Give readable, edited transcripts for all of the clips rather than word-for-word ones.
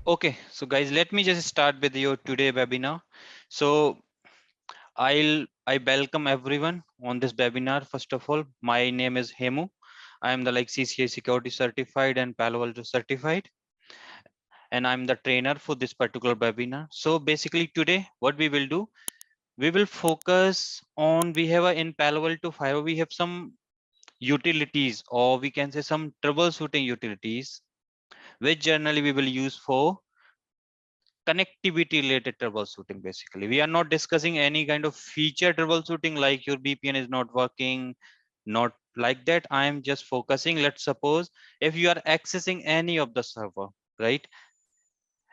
Okay, so guys, let me just start with your today webinar. So I welcome everyone on this webinar. First of all, my name is Hemu. I am the CCA security certified and Palo Alto certified, and I'm the trainer for this particular webinar. So basically today, what we will do, we will focus on, we have in Palo Alto Firewall, we have some utilities, or we can say some troubleshooting utilities, which generally we will use for connectivity related troubleshooting. Basically, we are not discussing any kind of feature troubleshooting like your VPN is not working, not like that. I am just focusing, let's suppose if you are accessing any of the server, right,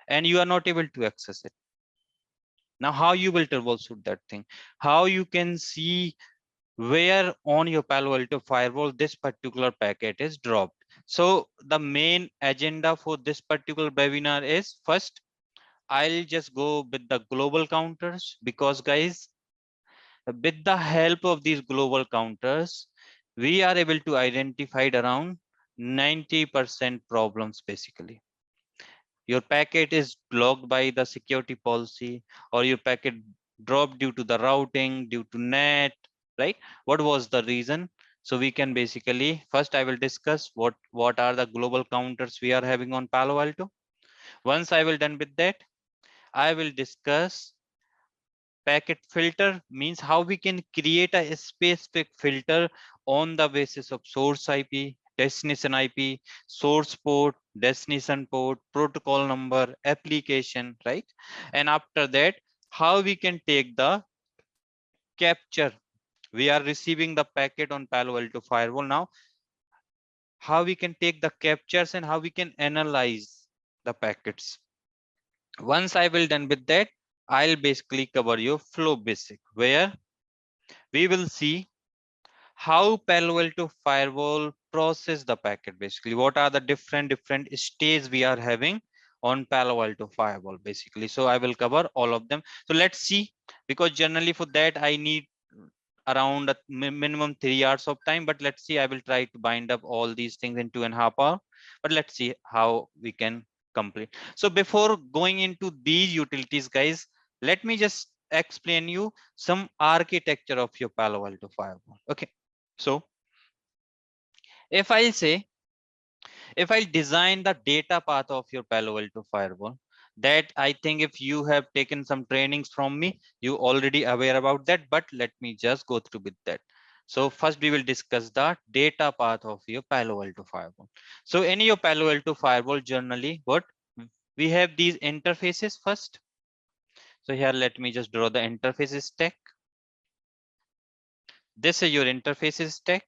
and you are not able to access it, now how you will troubleshoot that thing, how you can see where on your Palo Alto firewall this particular packet is dropped. So the main agenda for this particular webinar is, first I'll just go with the global counters, because guys, with the help of these global counters, we are able to identify around 90% problems. Basically, your packet is blocked by the security policy, or your packet dropped due to the routing, due to net, right? What was the reason? So we can basically, first I will discuss what are the global counters we are having on Palo Alto. Once I will done with that, I will discuss packet filter, means how we can create a specific filter on the basis of source IP, destination IP, source port, destination port, protocol number, application, right? And after that, how we can take the capture. We are receiving the packet on Palo Alto Firewall. Now, how we can take the captures and how we can analyze the packets. Once I will done with that, I'll basically cover your flow basic, where we will see how Palo Alto Firewall process the packet. Basically, what are the different stages we are having on Palo Alto Firewall, basically. So I will cover all of them. So let's see, because generally for that I need around a minimum 3 hours of time, but let's see, I will try to bind up all these things in 2.5 hours, but let's see how we can complete. So before going into these utilities, guys, let me just explain you some architecture of your Palo Alto Firewall. Okay, so if I say, if I design the data path of your Palo Alto Firewall, that I think if you have taken some trainings from me, you already aware about that, but let me just go through with that. So first we will discuss the data path of your Palo Alto Firewall. So in your Palo Alto Firewall, generally what we have, these interfaces first. So here, let me just draw the interfaces stack. This is your interfaces stack.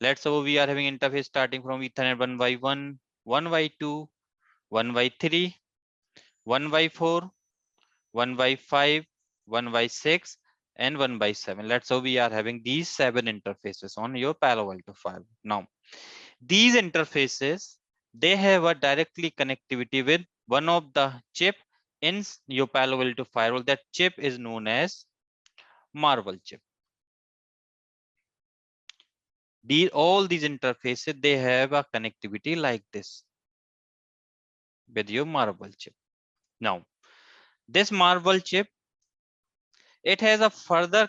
Let's say we are having interface starting from Ethernet 1x1, 1x2, 1x3, 1x4, 1x5, 1x6, and 1x7. Let's say we are having these 7 interfaces on your Palo Alto firewall. Now, these interfaces, they have a directly connectivity with one of the chip in your Palo Alto firewall. That chip is known as Marvel chip. All these interfaces, they have a connectivity like this with your Marvel chip. Now, this Marvel chip, it has a further,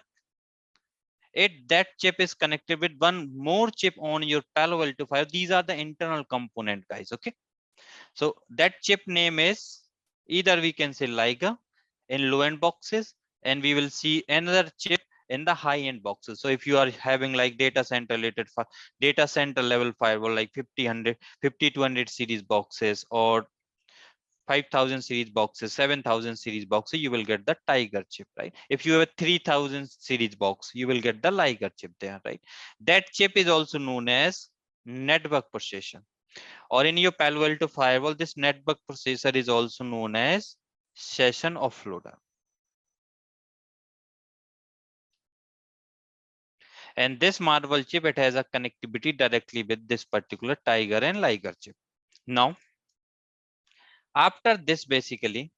that chip is connected with one more chip on your Palo Alto Firewall. These are the internal component, guys. Okay, so that chip name is, either we can say Liga in low end boxes, and we will see another chip in the high end boxes. So if you are having like data center related data center level firewall, like 5200 series boxes, or 5000 series boxes, 7000 series boxes, you will get the Tiger chip, right? If you have a 3000 series box, you will get the Liger chip there, right? That chip is also known as network processor, or in your Palo Alto firewall, this network processor is also known as session offloader. And this Marvel chip, it has a connectivity directly with this particular Tiger and Liger chip. Now, after this, basically,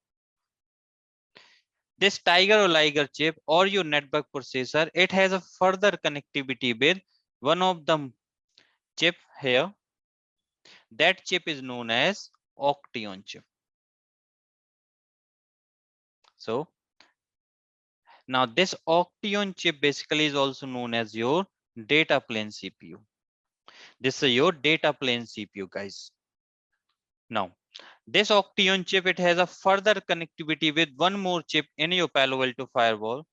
this Tiger or Liger chip or your network processor, it has a further connectivity with one of the chip here. That chip is known as Octeon chip. So now this Octeon chip basically is also known as your data plane CPU. This is your data plane CPU, guys. Now this Octeon chip, it has a further connectivity with one more chip in your Palo Alto firewall.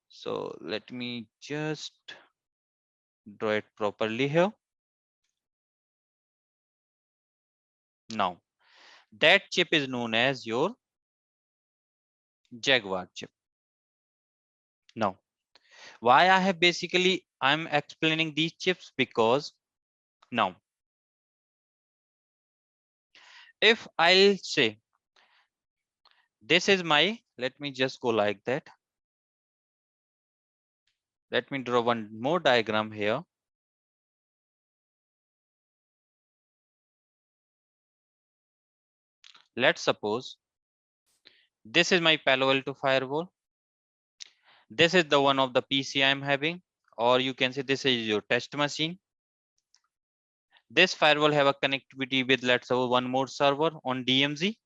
So let me just draw it properly here. Now that chip is known as your Jaguar chip. Now why I'm explaining these chips, because now if I'll say this is my, let me just go like that. Let me draw one more diagram here. Let's suppose this is my Palo Alto firewall. This is the one of the PC I'm having, or you can say this is your test machine. This firewall have a connectivity with, let's say, one more server on DMZ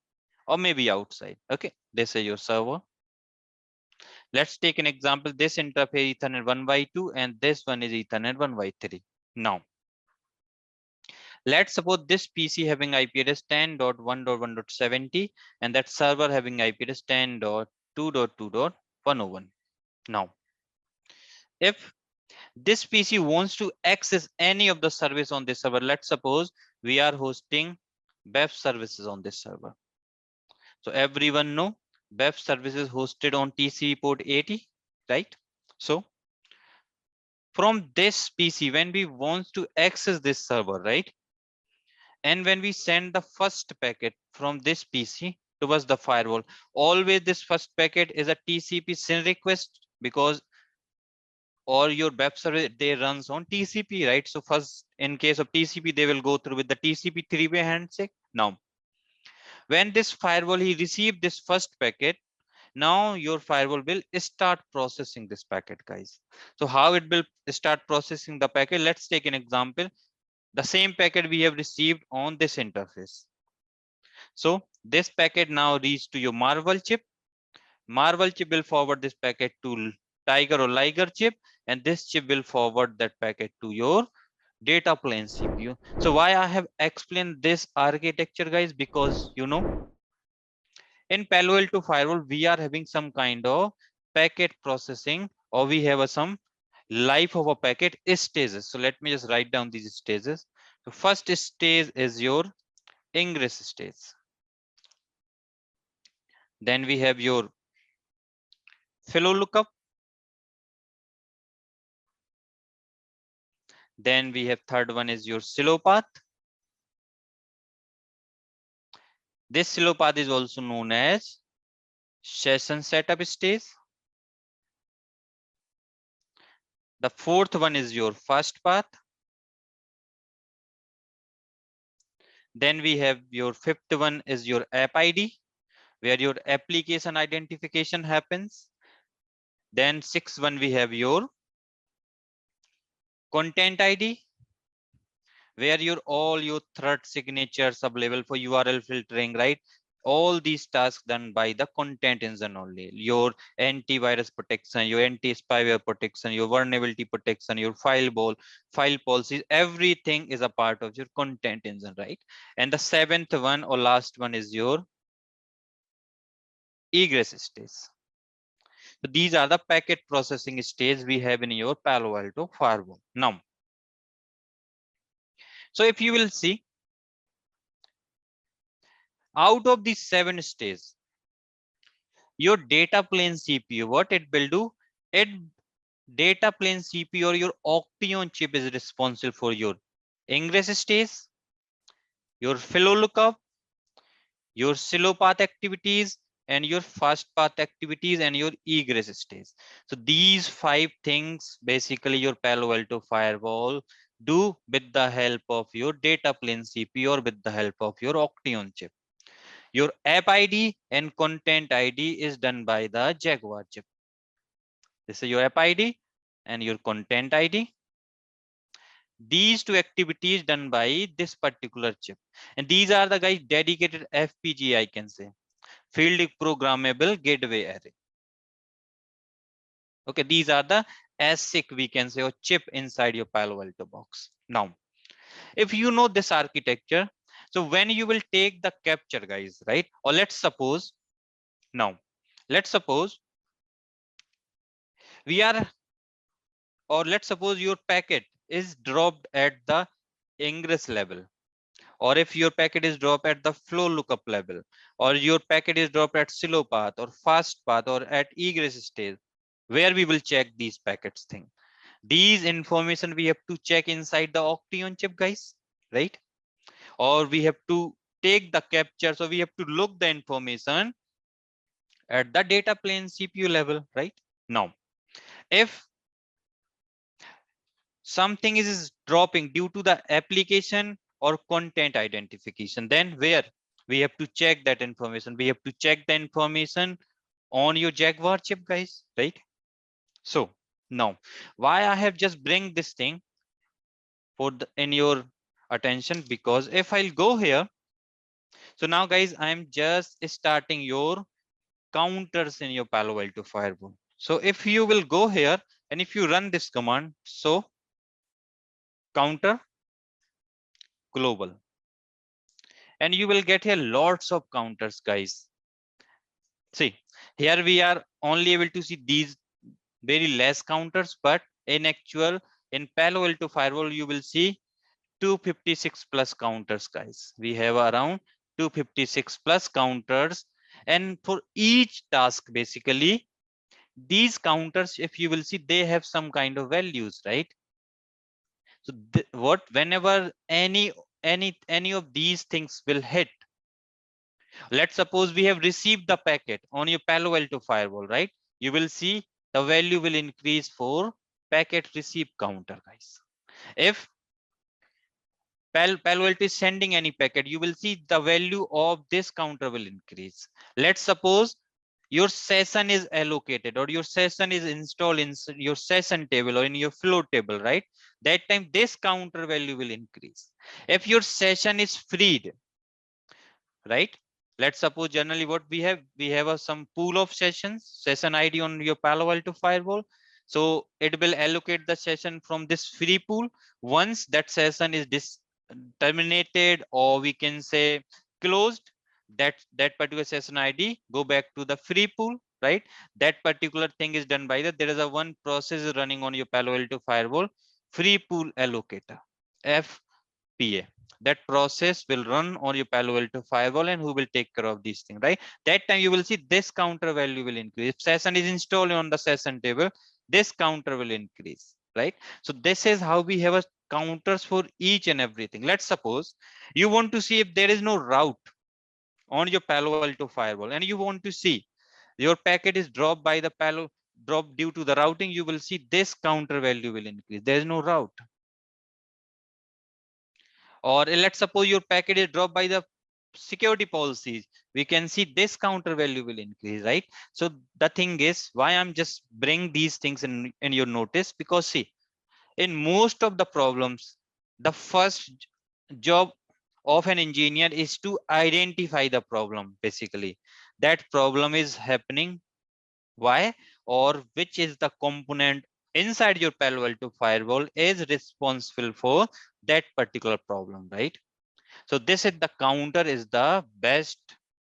or maybe outside. Okay, this is your server. Let's take an example. This interface Ethernet 1x2 and this one is Ethernet 1x3. Now, let's suppose this PC having IP address 10.1.1.70 and that server having IP address 10.2.2.101. Now, if this PC wants to access any of the service on this server, let's suppose we are hosting web services on this server. So everyone know web services hosted on TCP port 80, right? So from this PC, when we want to access this server, right? And when we send the first packet from this PC towards the firewall, always this first packet is a TCP SYN request, because or your web service, they runs on TCP, right? So first, in case of TCP, they will go through with the TCP three-way handshake. Now, when this firewall, he received this first packet, now your firewall will start processing this packet, guys. So how it will start processing the packet? Let's take an example. The same packet we have received on this interface. So this packet now reached to your Marvel chip. Marvel chip will forward this packet to Tiger or Liger chip, and this chip will forward that packet to your data plane CPU. So why I have explained this architecture, guys? Because in Palo Alto Firewall, we are having some kind of packet processing, or we have some life of a packet stages. So let me just write down these stages. The first stage is your ingress stage. Then we have your flow lookup. Then we have third one is your silo path. This silo path is also known as session setup stage. The fourth one is your first path. Then we have your fifth one is your app ID, where your application identification happens. Then sixth one, we have your content ID, where your all your thread signatures available for URL filtering, right? All these tasks done by the content engine only. Your antivirus protection, your anti-spyware protection, your vulnerability protection, your file policies, everything is a part of your content engine, right? And the seventh one or last one is your egress stage. So these are the packet processing stage we have in your Palo Alto firewall. Now, so if you will see, out of these 7 stages, your data plane CPU, what it will do? It data plane CPU or your Octeon chip is responsible for your ingress stage, your flow lookup, your silo path activities, and your fast path activities, and your egress stage. So these 5 things basically your Palo Alto firewall do with the help of your data plane CPU or with the help of your Octeon chip. Your app ID and content ID is done by the Jaguar chip. This is your app ID and your content ID. These two activities done by this particular chip. And these are the guys dedicated FPGA, I can say. field programmable gateway array. Okay, these are the ASIC, we can say, or chip inside your Palo Alto box. Now, if you know this architecture, so when you will take the capture, guys, right? Or let's suppose we are, or let's suppose your packet is dropped at the ingress level, or if your packet is dropped at the flow lookup level, or your packet is dropped at slow path or fast path or at egress stage, where we will check these packets thing. These information we have to check inside the Octeon chip, guys, right? Or we have to take the capture, so we have to look the information at the data plane CPU level, right? Now, if something is dropping due to the application or content identification, then where we have to check that information? We have to check the information on your Jaguar chip, guys, right? So now, why I have just bring this thing for the, in your attention, because if I'll go here, so now guys, I'm just starting your counters in your Palo Alto Firewall. So if you will go here and if you run this command, so counter global, and you will get here lots of counters, guys. See, here we are only able to see these very less counters, but in actual, in Palo Alto Firewall, you will see 256 plus counters, guys. We have around 256 plus counters, and for each task, basically, these counters, if you will see, they have some kind of values, right? So what, whenever any of these things will hit, let's suppose we have received the packet on your Palo Alto Firewall, right? You will see the value will increase for packet receive counter, guys. If Palo Alto is sending any packet, you will see the value of this counter will increase. Let's suppose your session is allocated or your session is installed in your session table or in your flow table, right? That time this counter value will increase. If your session is freed, right? Let's suppose generally what we have some pool of session ID on your Palo Alto Firewall. So it will allocate the session from this free pool. Once that session is terminated, or we can say closed, that particular session ID go back to the free pool, right? That particular thing is done by there is a one process running on your Palo Alto Firewall, free pool allocator, FPA. That process will run on your Palo Alto Firewall, and who will take care of these things, right? That time you will see this counter value will increase. If session is installed on the session table, this counter will increase, right? So this is how we have a counters for each and everything. Let's suppose you want to see if there is no route on your Palo Alto Firewall, and you want to see your packet is dropped by the drop due to the routing, you will see this counter value will increase. There is no route. Or let's suppose your packet is dropped by the security policies, we can see this counter value will increase, right? So the thing is, why I'm just bring these things in your notice, because see, in most of the problems, the first job of an engineer is to identify the problem. Basically, that problem is happening why, or which is the component inside your Palo Alto Firewall is responsible for that particular problem, right? So this is the counter is the best,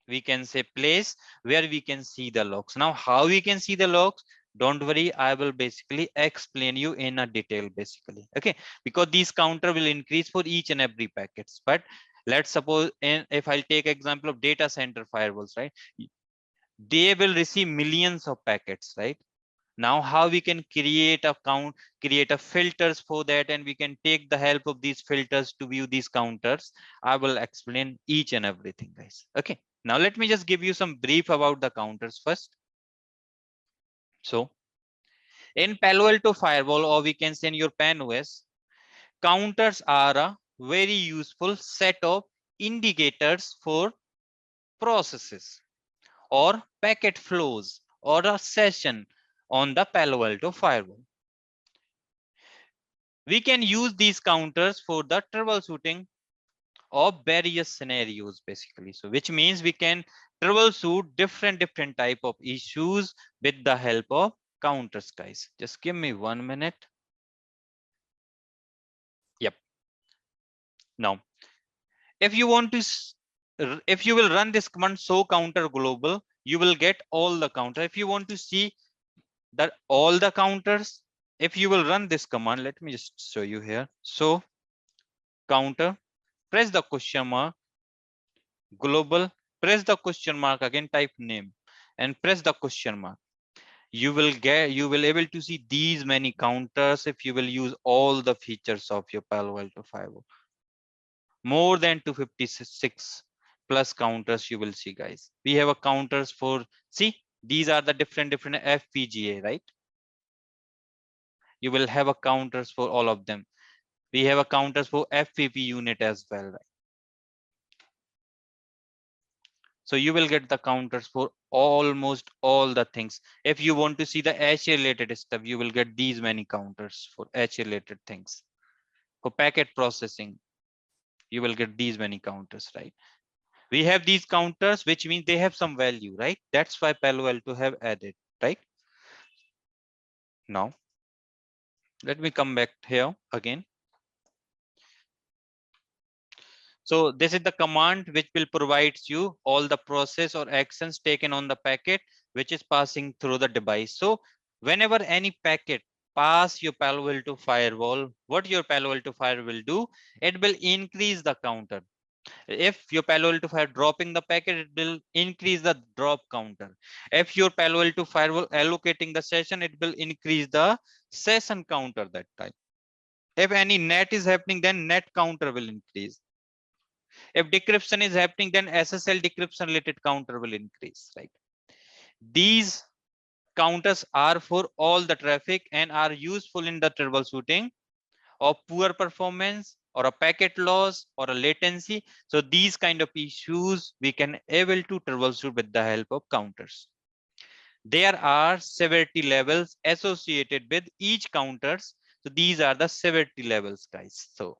we can say, place where we can see the logs. Now how we can see the logs, don't worry, I will basically explain you in a detail, basically, okay? Because these counter will increase for each and every packets. But let's suppose, if I'll take example of data center firewalls, right? They will receive millions of packets, right? Now how we can create a count, create a filters for that, and we can take the help of these filters to view these counters. I will explain each and everything, guys, okay? Now let me just give you some brief about the counters first. So in Palo Alto Firewall, or we can say in your PAN-OS, counters are a very useful set of indicators for processes or packet flows or a session on the Palo Alto Firewall. We can use these counters for the troubleshooting of various scenarios, basically. So which means we can troubleshoot different type of issues with the help of counters, guys. Just give me 1 minute. Yep. Now, if you want to if you will run this command show counter global, you will get all the counter. If you want to see that all the counters, if you will run this command, let me just show you here. So counter, press the question mark, global, press the question mark again, type name and press the question mark. You will able to see these many counters if you will use all the features of your Palo Alto Firewall. More than 256 plus counters you will see, guys. We have a counters for, see, these are the different FPGA, right? You will have a counters for all of them. We have a counters for FPP unit as well, right? So you will get the counters for almost all the things. If you want to see the H related stuff, you will get these many counters for H related things. For packet processing, you will get these many counters, right? We have these counters, which means they have some value, right? That's why Palo Alto have added, right? Now, let me come back here again. So this is the command which will provide you all the process or actions taken on the packet, which is passing through the device. So whenever any packet pass your Palo Alto firewall, what your Palo Alto firewall will do, it will increase the counter. If your Palo Alto Firewall dropping the packet, it will increase the drop counter. If your Palo Alto Firewall allocating the session, it will increase the session counter that time. If any net is happening, then net counter will increase. If decryption is happening, then SSL decryption related counter will increase, right? These counters are for all the traffic and are useful in the troubleshooting of poor performance or a packet loss or a latency. So these kind of issues we can able to troubleshoot with the help of counters. There are severity levels associated with each counters. So these are the severity levels, guys. So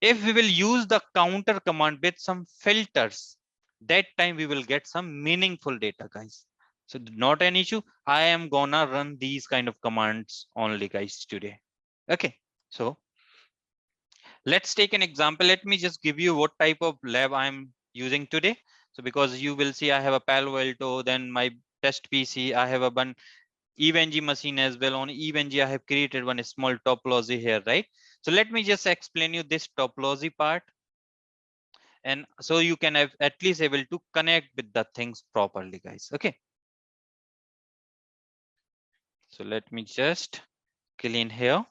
if we will use the counter command with some filters, that time we will get some meaningful data, guys. So not an issue. I am gonna run these kind of commands only, guys, today. Okay. So let's take an example. Let me just give you what type of lab I'm using today. So because you will see I have a Palo Alto, then my test PC, I have a one EVNG machine as well. On EVNG, I have created one small topology here, right? So let me just explain you this topology part. And so you can have at least able to connect with the things properly, guys. Okay. So let me just clean here.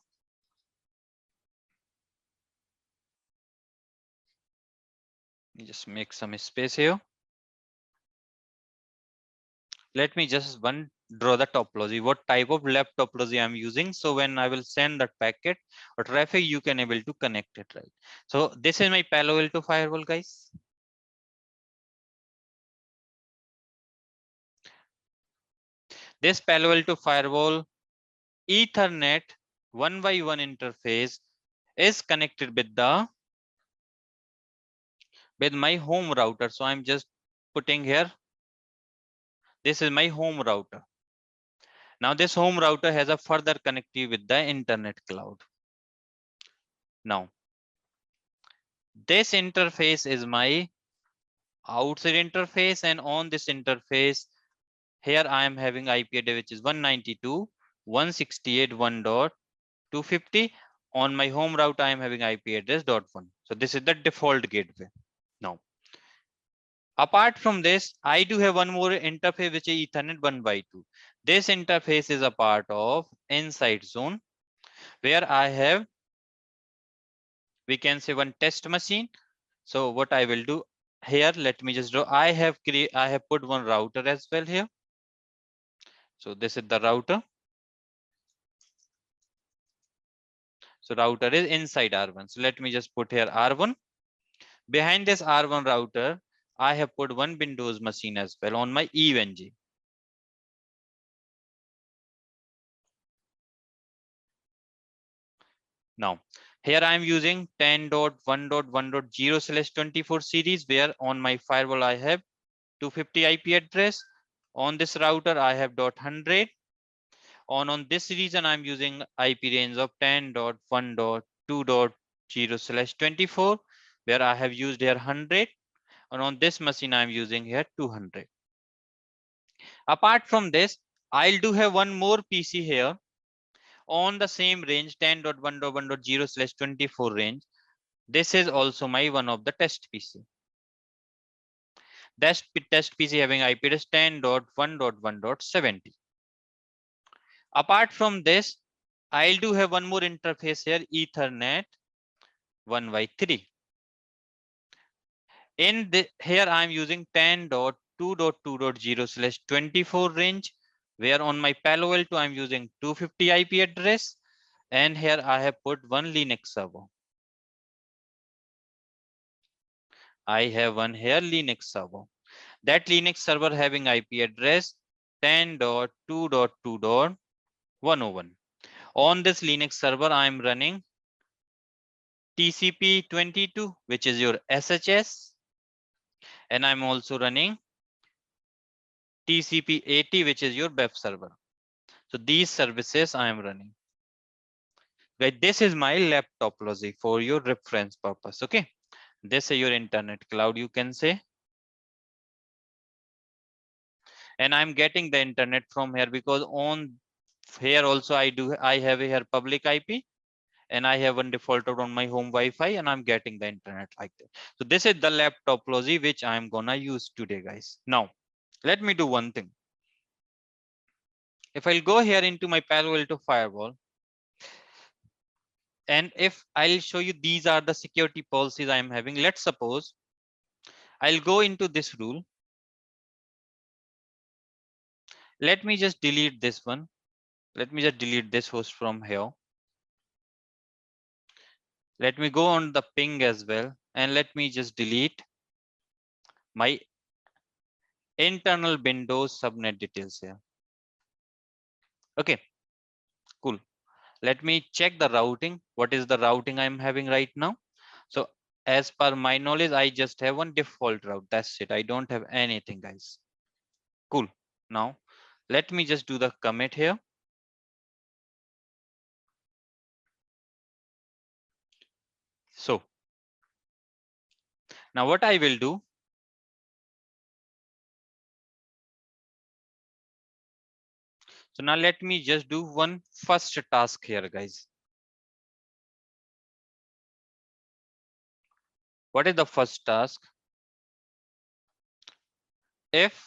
Just make some space here. Let me just draw the topology, what type of lab topology I'm using. So when I will send that packet or traffic, you can able to connect it, right? So this is my Palo Alto firewall, guys. This Palo Alto firewall Ethernet 1x1 interface is connected with my home router. So I'm just putting here, this is my home router. Now this home router has a further connectivity with the internet cloud. Now this interface is my outside interface, and on this interface here I am having IP address which is 192.168.1.250. On my home route I am having IP address .1. So this is the default gateway. Now apart from this, I do have one more interface which is Ethernet 1x2. This interface is a part of inside zone where I have, we can say, one test machine. So what I will do here, let me just draw. I have put one router as well here. So this is the router. So router is inside R1. So let me just put here R1. Behind this R1 router, I have put one Windows machine as well on my EVNG. Now, here I am using 10.1.1.0/24 series, where on my firewall I have 250 IP address. On this router, I have .100. On this region, I'm using IP range of 10.1.2.0/24, where I have used here 100. And on this machine, I'm using here 200. Apart from this, I'll do have one more PC here on the same range, 10.1.1.0/24 range. This is also my one of the test PC. That test PC having IP address 10.1.1.70. Apart from this, I'll do have one more interface here, Ethernet 1x3. In the, here I'm using 10.2.2.0/24 range, where on my Palo Alto I'm using 250 IP address, and here I have put one Linux server. I have one here Linux server. That Linux server having IP address 10.2.2.101. On this Linux server, I'm running TCP/22, which is your SHS, and I'm also running TCP/80, which is your web server. So these services I am running. Right, this is my lab topology for your reference purpose. Okay, this is your internet cloud, you can say. And I'm getting the internet from here because on here also I have here public IP, and I have one default route on my home Wi-Fi, and I'm getting the internet like that. So this is the lab topology which I'm gonna use today, guys. Now, let me do one thing. If I'll go here into my Palo Alto firewall, and if I'll show you these are the security policies I'm having. Let's suppose I'll go into this rule. Let me just delete this one. Let me just delete this host from here. Let me go on the ping as well, and let me just delete my internal Windows subnet details here. Okay, cool. Let me check the routing. What is the routing I'm having right now? So as per my knowledge, I just have one default route. That's it. I don't have anything, guys. Cool. Now let me just do the commit here. So now what I will do, so now let me just do one first task here, guys. What is the first task? If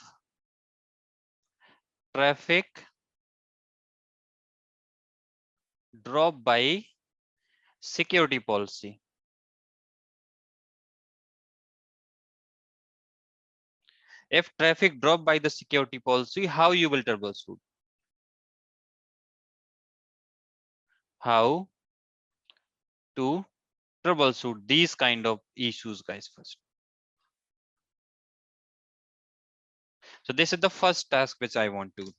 traffic drop by security policy, if traffic drop by the security policy, how you will troubleshoot? How to troubleshoot these kind of issues, guys, first. So this is the first task which I want to.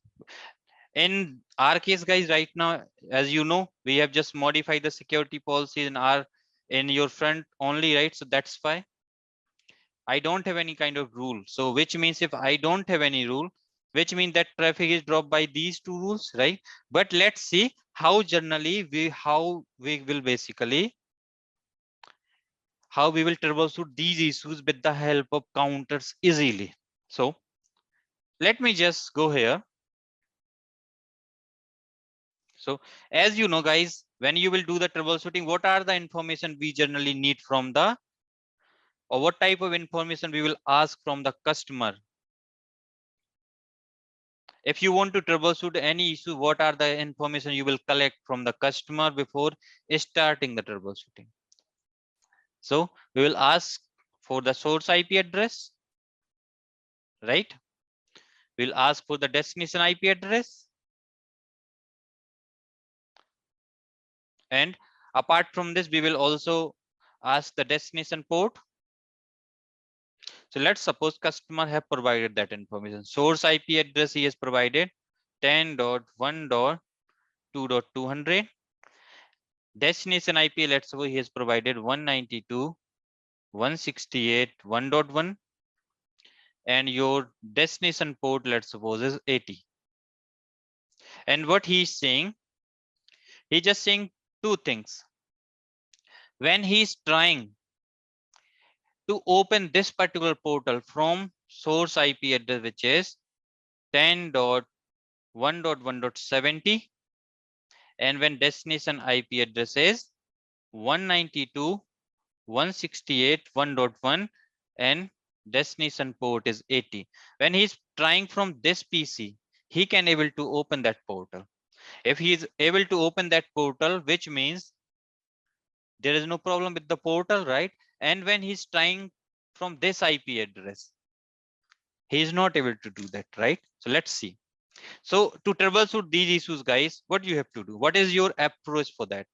In our case, guys, right now, as you know, we have just modified the security policy in your front only, right? So that's why I don't have any kind of rule. So which means if I don't have any rule, which means that traffic is dropped by these two rules, right? But let's see how generally how we will basically how we will troubleshoot these issues with the help of counters easily. So let me just go here. So as you know, guys, when you will do the troubleshooting, what are the information we generally need from the, or what type of information we will ask from the customer? If you want to troubleshoot any issue, what are the information you will collect from the customer before starting the troubleshooting? So we will ask for the source IP address, right? We'll ask for the destination IP address. And apart from this, we will also ask the destination port. So let's suppose customer have provided that information. Source IP address he has provided 10.1.2.200. Destination IP, let's suppose he has provided 192.168.1.1. and your destination port, let's suppose, is 80. And what he's saying, he's just saying two things. When he's trying to open this particular portal from source IP address, which is 10.1.1.70, and when destination IP address is 192.168.1.1 and destination port is 80. When he's trying from this PC, he can able to open that portal. If he is able to open that portal, which means there is no problem with the portal, right? And when he's trying from this IP address, he is not able to do that, right? So let's see. So to troubleshoot these issues, guys, what you have to do? What is your approach for that?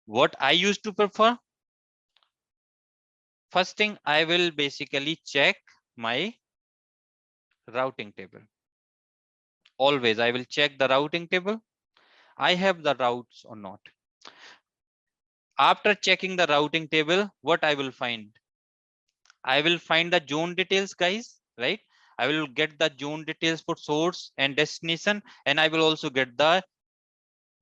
What I used to prefer, first thing, I will basically check my routing table. Always I will check the routing table. I have the routes or not. After checking the routing table, what I will find? I will find the zone details, guys, right? I will get the zone details for source and destination, and I will also get the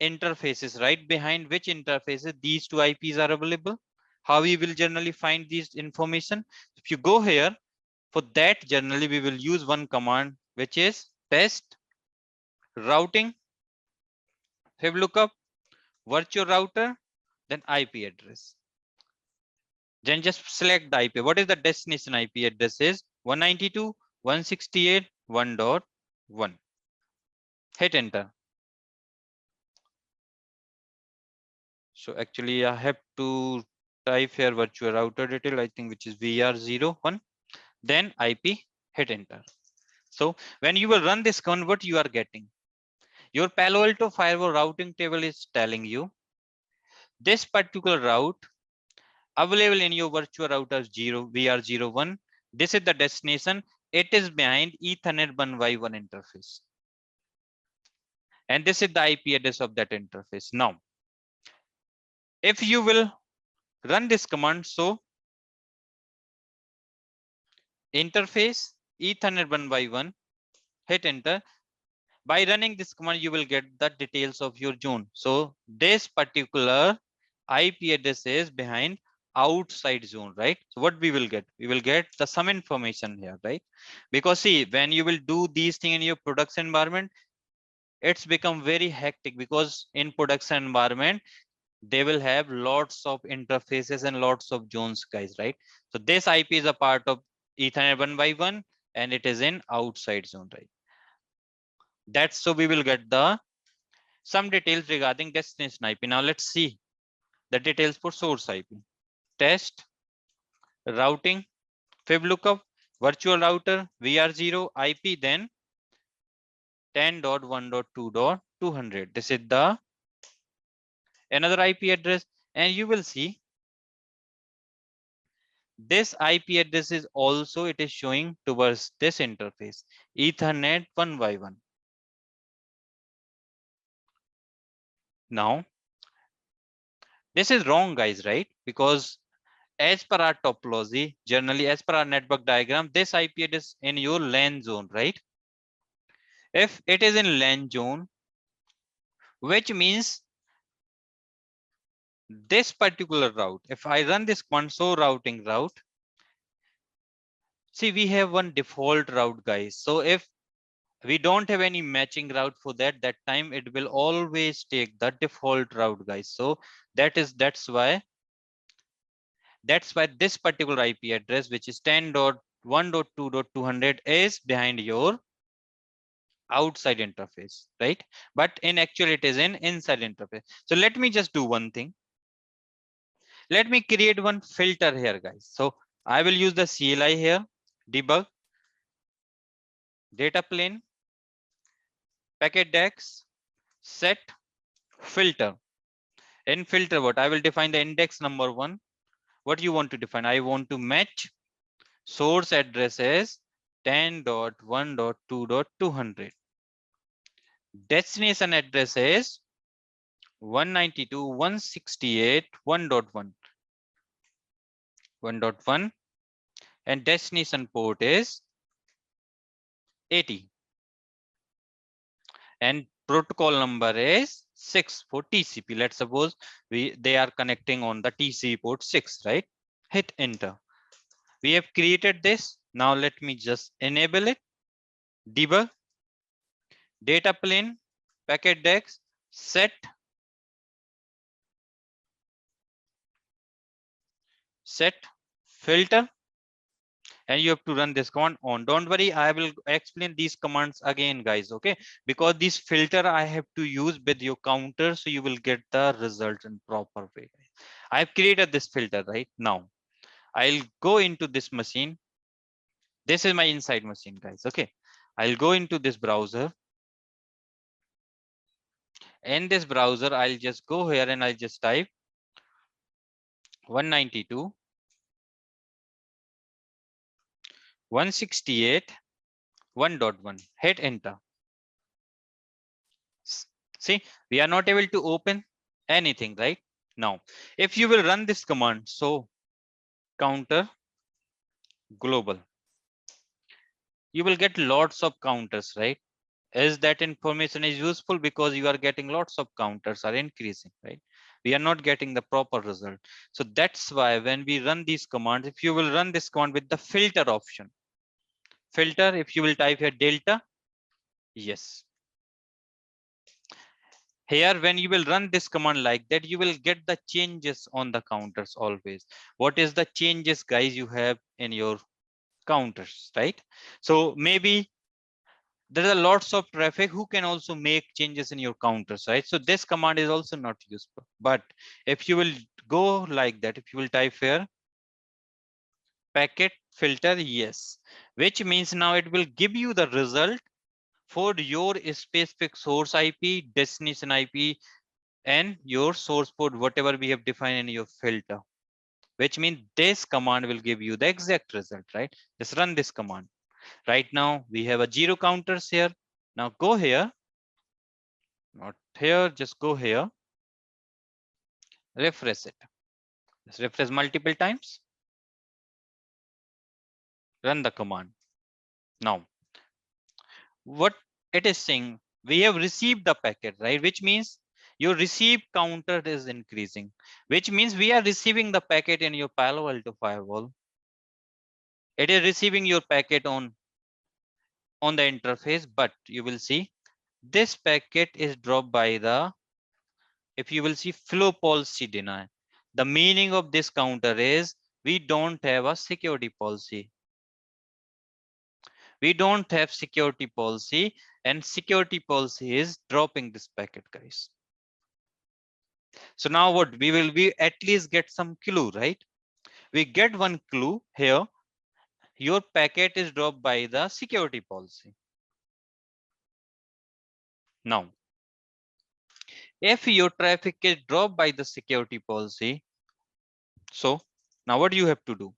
interfaces, right? Behind which interfaces these two IPs are available. How we will generally find these information? If you go here, for that, generally we will use one command, which is test routing, fib lookup, virtual router, then IP address. Then just select the IP. What is the destination IP address? Is 192.168.1.1. Hit enter. So actually I have to type here virtual router detail, I think, which is VR01, then IP, hit enter. So when you will run this command, what you are getting? Your Palo Alto firewall routing table is telling you this particular route available in your virtual router VR01. This is the destination. It is behind Ethernet 1x1 interface. And this is the IP address of that interface. Now, if you will run this command, so interface Ethernet 1x1, hit enter. By running this command, you will get the details of your zone. So this particular IP address is behind outside zone, right? So what we will get? We will get the some information here, right? Because see, when you will do these things in your production environment, it's become very hectic, because in production environment, they will have lots of interfaces and lots of zones, guys, right? So this IP is a part of Ethernet 1x1 and it is in outside zone, right? That's so we will get the some details regarding destination IP. Now let's see the details for source IP. Test routing, fib lookup, virtual router, VR0 IP, then 10.1.2.200. This is the another IP address, and you will see this IP address is also, it is showing towards this interface, Ethernet 1x1. Now this is wrong, guys, right? Because as per our topology, generally as per our network diagram, this IP address in your LAN zone, right? If it is in LAN zone, which means this particular route, if I run this console routing route, see, we have one default route, guys. So if we don't have any matching route for that time, it will always take the default route, guys. So that's why this particular IP address, which is 10.1.2.200, is behind your outside interface, right? But in actual, it is in inside interface. So let me just do one thing. Let me create one filter here, guys. So I will use the CLI here, debug, data plane, packet dex, set, filter. In filter, what I will define the index number 1. What you want to define? I want to match source address is 10.1.2.200. Destination address is 192.168.1.1. 1.1. and destination port is 80 and protocol number is 6 for TCP. Let's suppose they are connecting on the TCP port 6, right? Hit enter. We have created this. Now let me just enable it. Debug, data plane, packet dex, set filter, and you have to run this command on. Don't worry, I will explain these commands again, guys, okay? Because this filter I have to use with your counter, so you will get the result in proper way. I've created this filter right now. I'll go into this machine. This is my inside machine, guys, okay? I'll go into this browser. In this browser, I'll just go here and I'll just type 192.168.1.1. Hit enter. See, we are not able to open anything right now. If you will run this command, so counter global, you will get lots of counters, right? Is that information is useful because you are getting lots of counters are increasing, right? We are not getting the proper result. So that's why when we run these commands, if you will run this command with the filter option, filter, if you will type here delta, yes. Here, when you will run this command like that, you will get the changes on the counters always. What is the changes, guys, you have in your counters, right? So maybe there are lots of traffic who can also make changes in your counters, right? So this command is also not useful. But if you will go like that, if you will type here packet filter, yes, which means now it will give you the result for your specific source IP, destination IP, and your source port, whatever we have defined in your filter, which means this command will give you the exact result, right? Just run this command. Right now we have a 0 counters here. Now go here, not here, just go here, refresh it. Just refresh multiple times, run the command. Now, what it is saying, we have received the packet, right? Which means your receive counter is increasing, which means we are receiving the packet in your Palo Alto firewall. It is receiving your packet on the interface, but you will see this packet is dropped by the, if you will see flow policy deny. The meaning of this counter is we don't have a security policy. We don't have security policy, and security policy is dropping this packet, guys. So now what we at least get some clue, right? We get one clue here. Your packet is dropped by the security policy. Now, if your traffic is dropped by the security policy, so now what do you have to do?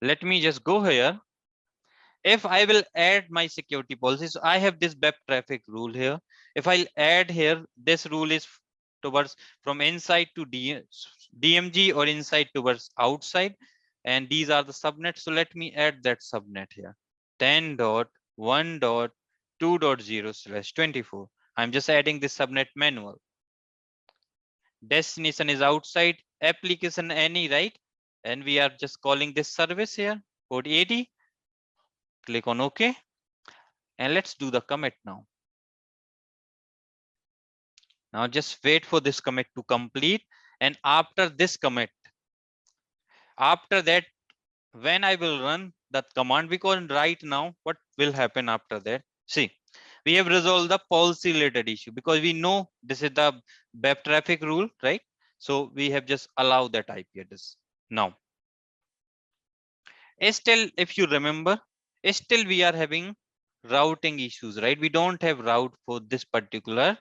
Let me just go here. If I will add my security policy, so I have this web traffic rule here. If I'll add here, this rule is towards from inside to DMG or inside towards outside. And these are the subnets. So let me add that subnet here. 10.1.2.0/24. I'm just adding this subnet manual. Destination is outside, application any, right? And we are just calling this service here, port 80. Click on OK. And let's do the commit now. Now just wait for this commit to complete. And after this commit, after that, when I will run that command, because right now, what will happen after that? See, we have resolved the policy related issue because we know this is the web traffic rule, right? So we have just allowed that IP address. Now, still, if you remember, still we are having routing issues, right? We don't have route for this particular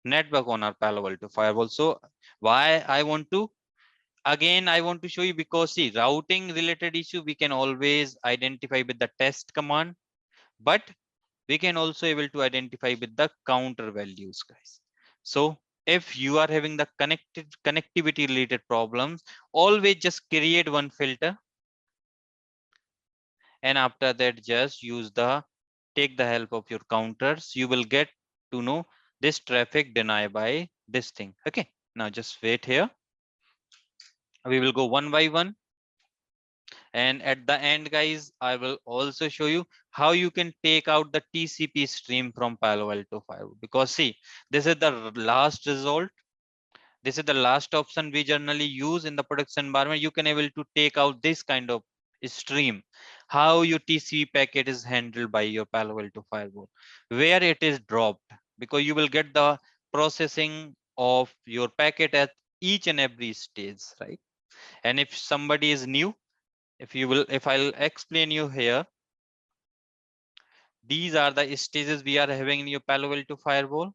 network on our Palo Alto firewall. So why I want to, again, I want to show you, because see, routing related issue, we can always identify with the test command, but we can also able to identify with the counter values, guys. So if you are having the connectivity related problems, always just create one filter, and after that just take the help of your counters. You will get to know this traffic deny by this thing. Okay, now just wait here. We will go one by one, and at the end, guys, I will also show you how you can take out the TCP stream from Palo Alto Firewall. Because see, this is the last result. This is the last option we generally use in the production environment. You can able to take out this kind of stream, how your TCP packet is handled by your Palo Alto Firewall, where it is dropped, because you will get the processing of your packet at each and every stage, right? And if somebody is new, if I'll explain you here, these are the stages we are having in your Palo Alto Firewall.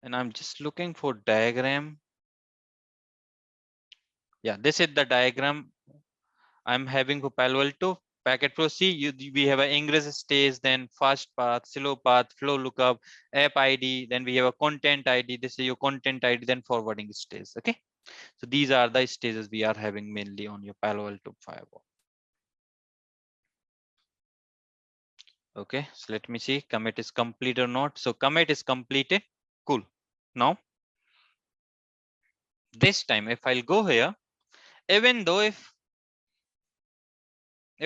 And I'm just looking for diagram. Yeah, this is the diagram I'm having for Palo Alto packet flow. See, we have an ingress stage, then fast path, slow path, flow lookup, app ID, then we have a content ID. This is your content ID, then forwarding stage. Okay, so these are the stages we are having mainly on your Palo Alto Firewall. Okay, so let me see, commit is complete or not. So commit is completed. Cool. Now, this time, if I'll go here, even though if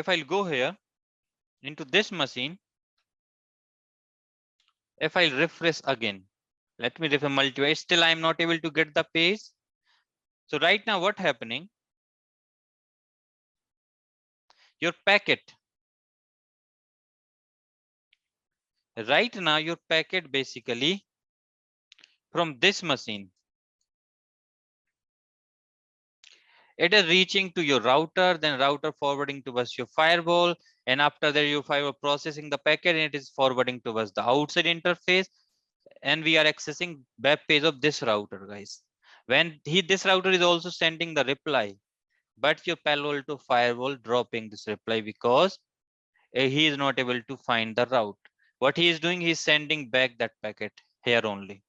I'll go here into this machine, if I refresh again, let me refresh multiply, still I'm not able to get the page. So right now what happening? Your packet, right now your packet basically from this machine, it is reaching to your router, then router forwarding towards your firewall, and after that your firewall processing the packet, and it is forwarding towards the outside interface, and we are accessing web page of this router, guys. When this router is also sending the reply, but your Palo Alto Firewall dropping this reply because he is not able to find the route. What he is doing, he is sending back that packet here only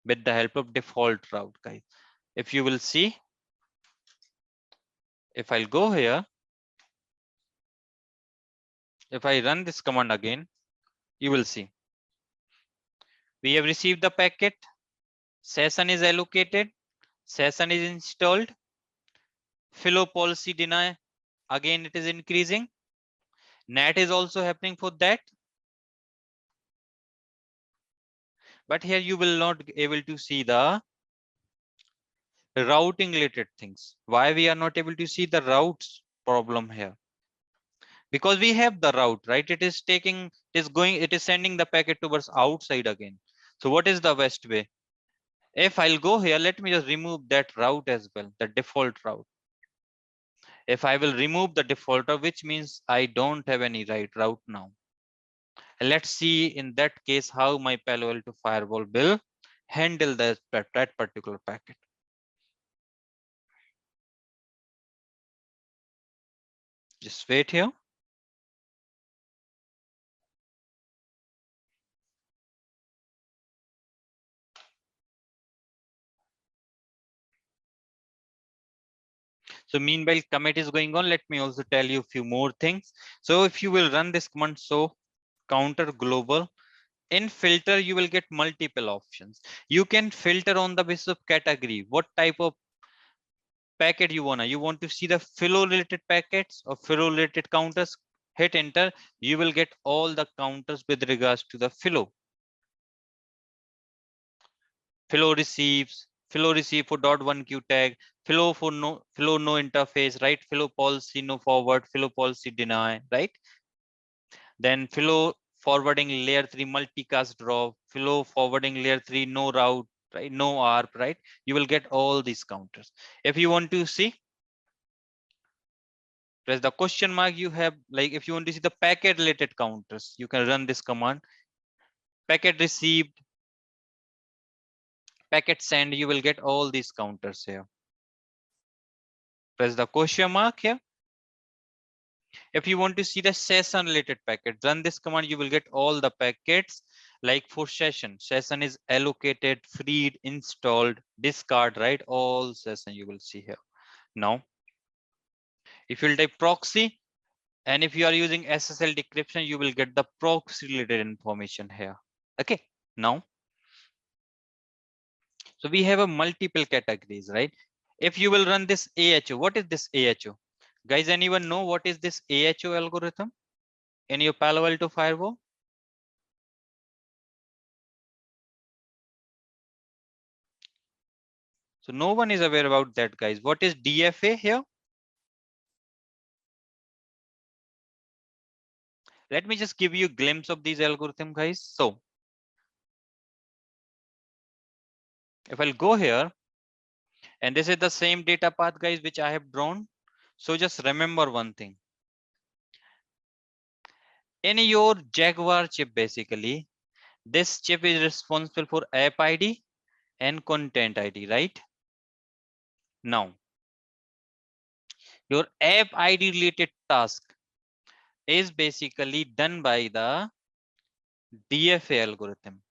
with the help of default route, guys. If you will see, if I'll go here, if I run this command again, you will see we have received the packet, session is allocated, session is installed, flow policy deny, again it is increasing, NAT is also happening for that. But here you will not be able to see the routing related things. Why we are not able to see the routes problem here? Because we have the route, right? It is it is sending the packet towards outside again. So what is the best way? If I'll go here, let me just remove that route as well, the default route. If I will remove the default route, which means I don't have any right route now. Let's see in that case how my Palo Alto Firewall will handle that particular packet. Just wait here. So meanwhile, commit is going on. Let me also tell you a few more things. So if you will run this command, so counter global, in filter, you will get multiple options. You can filter on the basis of category. What type of packet you want to see the flow related packets or flow related counters? Hit enter. You will get all the counters with regards to the flow. Flow receives, flow receive for .1 queue tag, flow for no interface, right? Flow policy no forward, flow policy deny, right? Then flow forwarding layer 3 multicast drop, flow forwarding layer 3 no route, right? No ARP, right? You will get all these counters. If you want to see, press the question mark. You have, like, if you want to see the packet related counters, you can run this command. Packet received, packet send, you will get all these counters here. Press the question mark here. If you want to see the session related packet, run this command, you will get all the packets Like for session is allocated, freed, installed, discard, right? All session you will see here. Now, if you'll type proxy, and if you are using SSL decryption, you will get the proxy related information here. Okay. Now, so we have a multiple categories, right? If you will run this AHO, what is this AHO? Guys, anyone know what is this AHO algorithm in your Palo Alto firewall? So no one is aware about that, guys. What is DFA here? Let me just give you a glimpse of these algorithm, guys. So if I'll go here, and this is the same data path, guys, which I have drawn. So just remember one thing. In your Jaguar chip, basically, this chip is responsible for app ID and content ID, right? Now, your app ID related task is basically done by the DFA algorithm.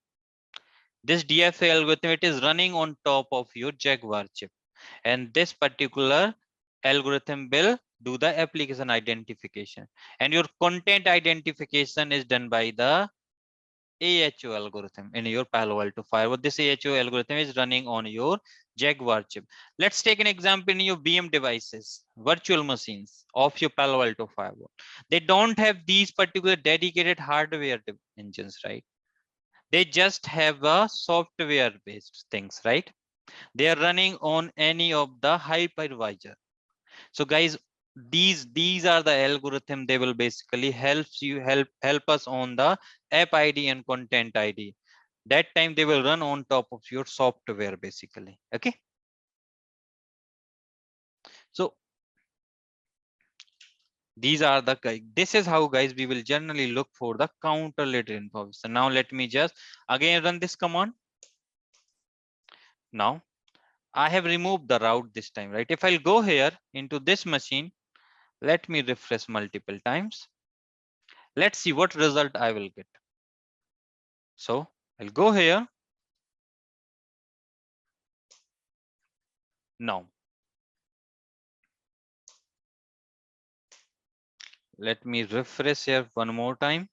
This DFA algorithm, it is running on top of your Jaguar chip. And this particular algorithm will do the application identification. And your content identification is done by the AHO algorithm in your Palo Alto Firewall. This AHO algorithm is running on your Jaguar chip. Let's take an example in your VM devices, virtual machines of your Palo Alto Firewall. They don't have these particular dedicated hardware engines, right? They just have a software based things, right? They are running on any of the hypervisor. So guys, these are the algorithm. They will basically help us on the app ID and content ID. That time they will run on top of your software basically. Okay. So these are the guys. This is how, guys, we will generally look for the counter related information. Now let me just again run this command. Now I have removed the route this time, right? If I'll go here into this machine, let me refresh multiple times. Let's see what result I will get. So I'll go here. Now, let me refresh here one more time.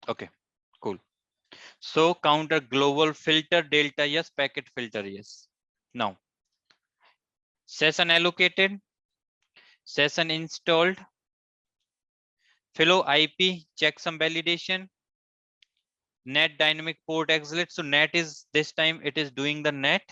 Okay, cool. So counter global filter delta yes, packet filter yes. Now, session allocated, session installed, flow IP, checksum validation, net dynamic port exit. So net is this time it is doing the net.